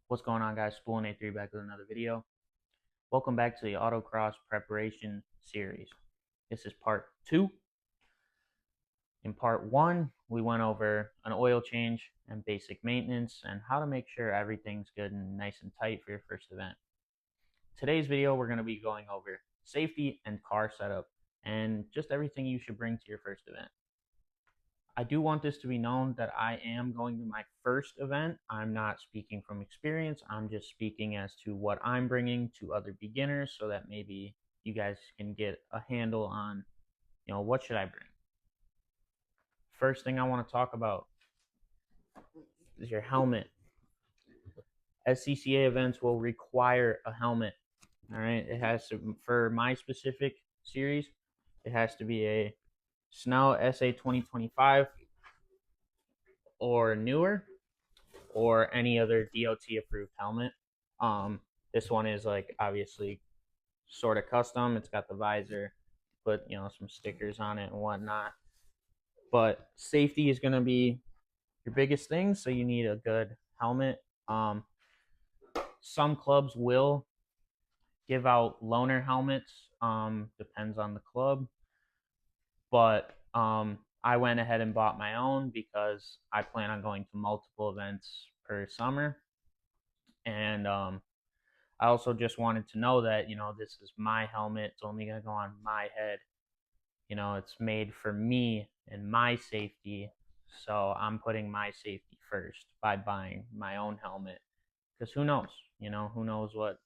What's going on, guys? Spool and A3 back with another video. Welcome back to the Autocross preparation series. This is part 2. In part 1, we went over an oil change and basic maintenance and how to make sure everything's good and nice and tight for your first event. Today's video, we're going to be going over safety and car setup and just everything you should bring to your first event. I do want this to be known that I am going to my first event. I'm not speaking from experience. I'm just speaking as to what I'm bringing to other beginners so that maybe you guys can get a handle on, what should I bring? First thing I want to talk about is your helmet. SCCA events will require a helmet. All right, it has to, for my specific series, it has to be a Snell SA 2025 or newer, or any other DOT approved helmet. This one is like obviously sort of custom. It's got the visor, put some stickers on it and whatnot. But safety is going to be your biggest thing, so you need a good helmet. Some clubs will give out loaner helmets. Depends on the club, but I went ahead and bought my own because I plan on going to multiple events per summer. And I also just wanted to know that, this is my helmet. It's only going to go on my head. It's made for me and my safety. So I'm putting my safety first by buying my own helmet. Because who knows? Who knows what,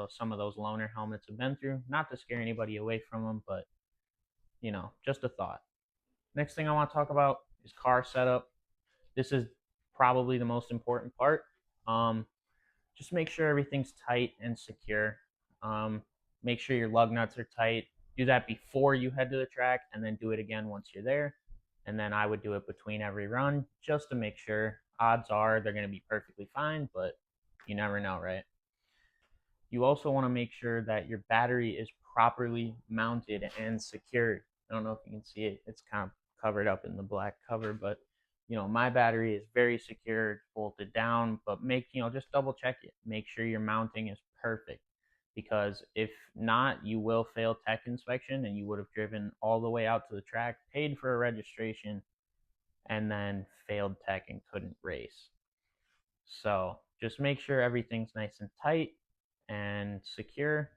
some of those loaner helmets have been through. Not to scare anybody away from them, but, just a thought. Next thing I want to talk about is car setup. This is probably the most important part. Just make sure everything's tight and secure. Make sure your lug nuts are tight. Do that before you head to the track, and then do it again once you're there. And then I would do it between every run just to make sure. Odds are they're going to be perfectly fine, but you never know, right? You also want to make sure that your battery is properly mounted and secured. I don't know if you can see it. It's kind of covered up in the black cover, but my battery is very secured, bolted down, but just double check it. Make sure your mounting is perfect, because if not, you will fail tech inspection and you would have driven all the way out to the track, paid for a registration, and then failed tech and couldn't race. So just make sure everything's nice and tight and secure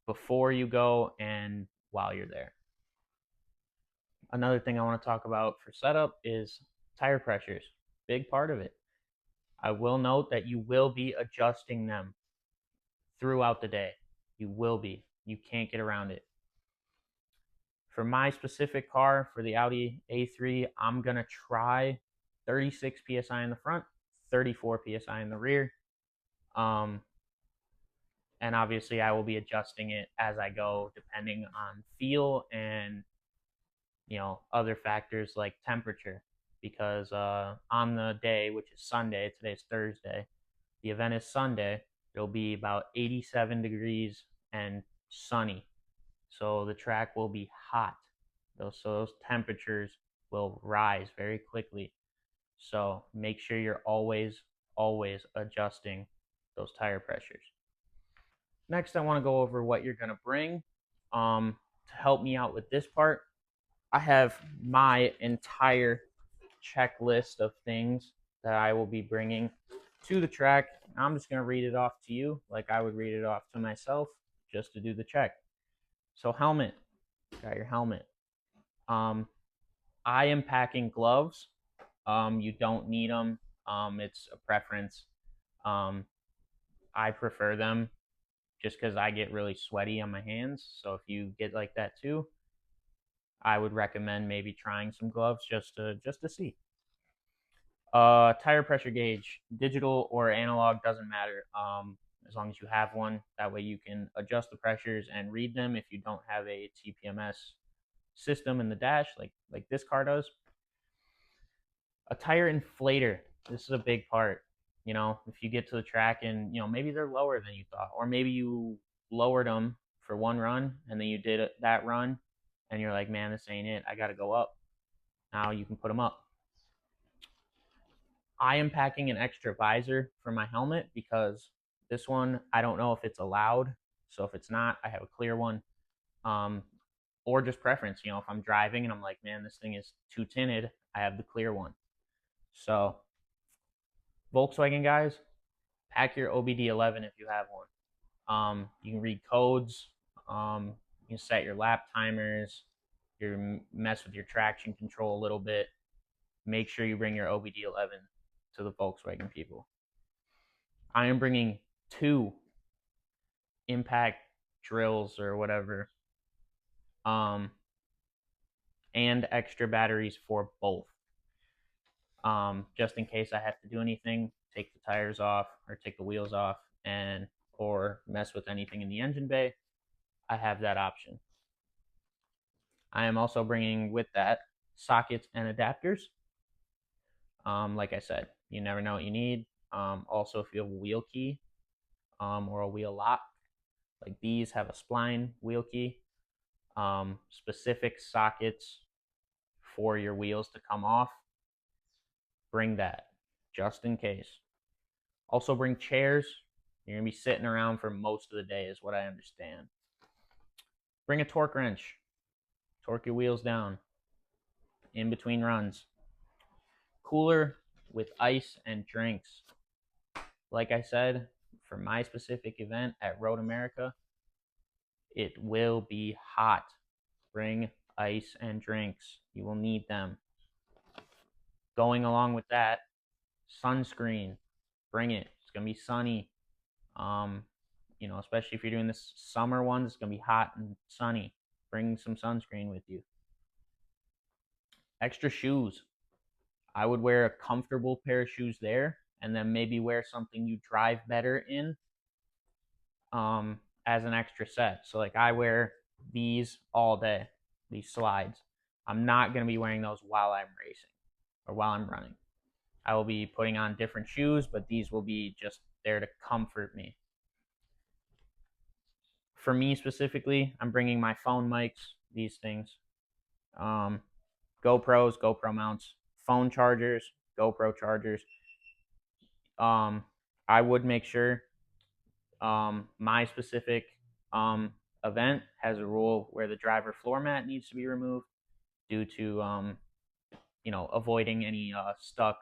before you go and while you're there. Another thing I want to talk about for setup is tire pressures. Big part of it. I will note that you will be adjusting them throughout the day. You will be. You can't get around it. For my specific car, for the Audi A3, I'm going to try 36 PSI in the front, 34 PSI in the rear. And obviously I will be adjusting it as I go depending on feel and other factors like temperature, because on the day, which is Sunday, today's Thursday, the event is Sunday, it'll be about 87 degrees and sunny, so the track will be hot. Those temperatures will rise very quickly, so make sure you're always adjusting those tire pressures. Next, I want to go over what you're going to bring. To help me out with this part, I have my entire checklist of things that I will be bringing to the track. I'm just going to read it off to you like I would read it off to myself just to do the check. So helmet, got your helmet. I am packing gloves. You don't need them. It's a preference. I prefer them just because I get really sweaty on my hands. So if you get like that too, I would recommend maybe trying some gloves just to see. Tire pressure gauge, digital or analog, doesn't matter. As long as you have one, that way you can adjust the pressures and read them if you don't have a TPMS system in the dash like this car does. A tire inflator, this is a big part. If you get to the track and maybe they're lower than you thought, or maybe you lowered them for one run and then you did that run and you're like, man, this ain't it, I gotta go up. Now you can put them up. I am packing an extra visor for my helmet because this one, I don't know if it's allowed. So if it's not, I have a clear one. Um, or just preference, if I'm driving and I'm like, man, this thing is too tinted, I have the clear one. So Volkswagen guys, pack your OBD11 if you have one. You can read codes. You can set your lap timers. You mess with your traction control a little bit. Make sure you bring your OBD11 to the Volkswagen people. I am bringing 2 impact drills or whatever, and extra batteries for both. Just in case I have to do anything, take the tires off or take the wheels off, or mess with anything in the engine bay, I have that option. I am also bringing with that sockets and adapters. Like I said, you never know what you need. Also, if you have a wheel key or a wheel lock, like these have a spline wheel key, specific sockets for your wheels to come off, bring that just in case. Also bring chairs. You're going to be sitting around for most of the day is what I understand. Bring a torque wrench. Torque your wheels down in between runs. Cooler with ice and drinks. Like I said, for my specific event at Road America, it will be hot. Bring ice and drinks. You will need them. Going along with that, sunscreen. Bring it. It's going to be sunny. Especially if you're doing this summer ones, it's going to be hot and sunny. Bring some sunscreen with you. Extra shoes. I would wear a comfortable pair of shoes there, and then maybe wear something you drive better in as an extra set. So like I wear these all day, these slides. I'm not going to be wearing those while I'm racing or while I'm running. I will be putting on different shoes, but these will be just there to comfort me. For me specifically, I'm bringing my phone mics, these things, GoPros, GoPro mounts, phone chargers, GoPro chargers. I would make sure my specific event has a rule where the driver floor mat needs to be removed due to avoiding any stuck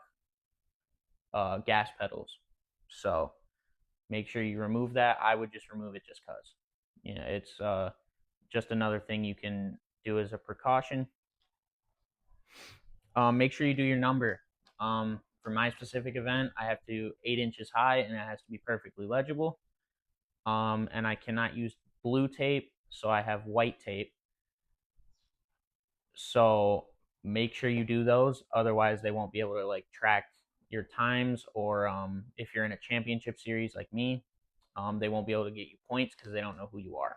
gas pedals. So make sure you remove that. I would just remove it just because. It's just another thing you can do as a precaution. Make sure you do your number. For my specific event, I have to 8 inches high and it has to be perfectly legible. And I cannot use blue tape, so I have white tape. So make sure you do those. Otherwise, they won't be able to track your times, or if you're in a championship series like me, they won't be able to get you points because they don't know who you are.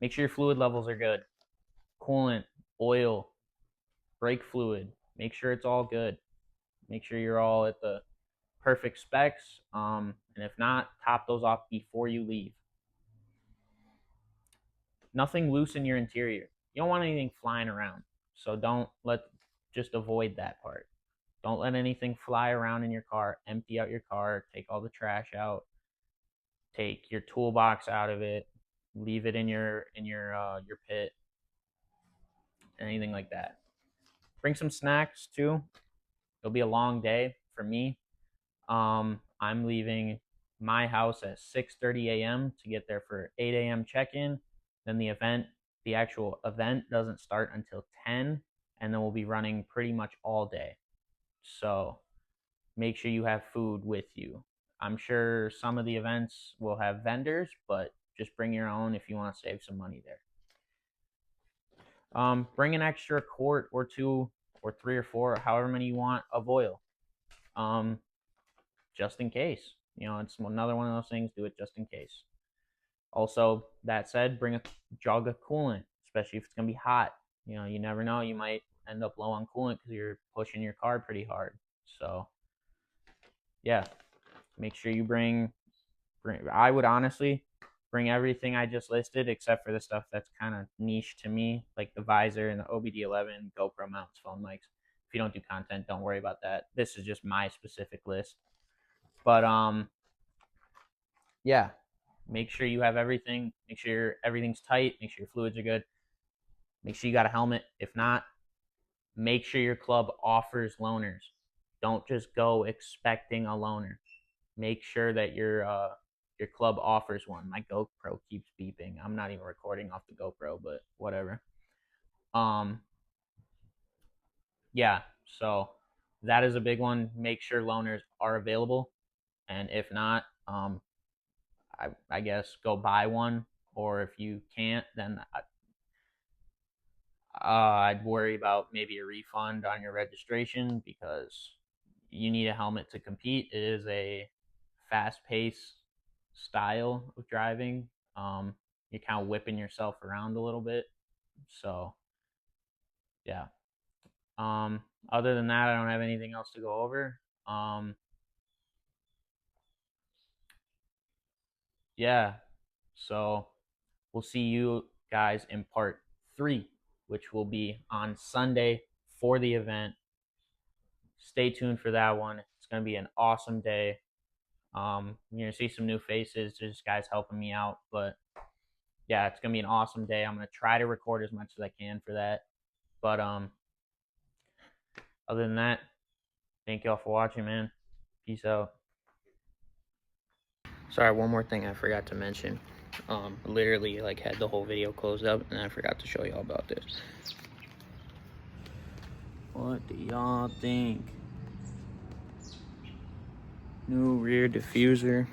Make sure your fluid levels are good. Coolant, oil, brake fluid. Make sure it's all good. Make sure you're all at the perfect specs. And if not, top those off before you leave. Nothing loose in your interior. You don't want anything flying around. So just avoid that part. Don't let anything fly around in your car. Empty out your car. Take all the trash out. Take your toolbox out of it. Leave it in your pit. Anything like that. Bring some snacks too. It'll be a long day for me. I'm leaving my house at 6:30 a.m. to get there for 8 a.m. check-in. Then the actual event doesn't start until 10, and then we'll be running pretty much all day. So make sure you have food with you. I'm sure some of the events will have vendors, but just bring your own if you want to save some money there. Bring an extra quart or 2 or 3 or 4, however many you want, of oil. Just in case. It's another one of those things, do it just in case. Also, that said, bring a jug of coolant, especially if it's going to be hot. You never know. You might end up low on coolant because you're pushing your car pretty hard. So, yeah, make sure you bring. I would honestly bring everything I just listed except for the stuff that's kind of niche to me, like the visor and the OBD11, GoPro mounts, phone mics. If you don't do content, don't worry about that. This is just my specific list. But yeah, make sure you have everything. Make sure everything's tight. Make sure your fluids are good. Make sure you got a helmet. If not, make sure your club offers loaners. Don't just go expecting a loaner. Make sure that your club offers one. My GoPro keeps beeping. I'm not even recording off the GoPro, but whatever. Yeah, so that is a big one. Make sure loaners are available, and if not, I guess go buy one. Or if you can't, then I'd worry about maybe a refund on your registration, because you need a helmet to compete. It is a fast-paced style of driving. You're kind of whipping yourself around a little bit. So, yeah. Other than that, I don't have anything else to go over. Yeah. So, we'll see you guys in part 3, which will be on Sunday for the event. Stay tuned for that one. It's going to be an awesome day. You're going to see some new faces. There's guys helping me out. But yeah, it's going to be an awesome day. I'm going to try to record as much as I can for that. But other than that, thank y'all for watching, man. Peace out. Sorry, one more thing I forgot to mention. Literally, like, had the whole video closed up, and I forgot to show y'all about this. What do y'all think? New rear diffuser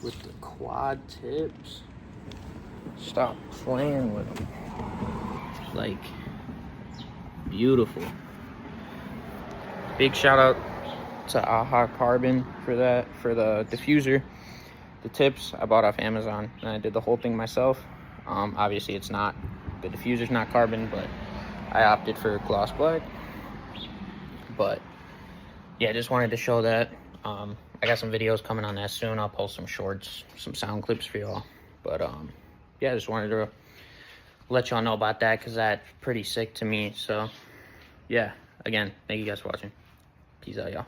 with the quad tips. Stop playing with them. Like, beautiful. Big shout out to Aha Carbon for that, for the diffuser. The tips I bought off Amazon, and I did the whole thing myself. Obviously it's not, the diffuser's not carbon, but I opted for gloss black. But yeah, just wanted to show that. I got some videos coming on that soon. I'll post some shorts, some sound clips for y'all. But yeah, just wanted to let y'all know about that, because that's pretty sick to me. So yeah, again, thank you guys for watching. Peace out, y'all.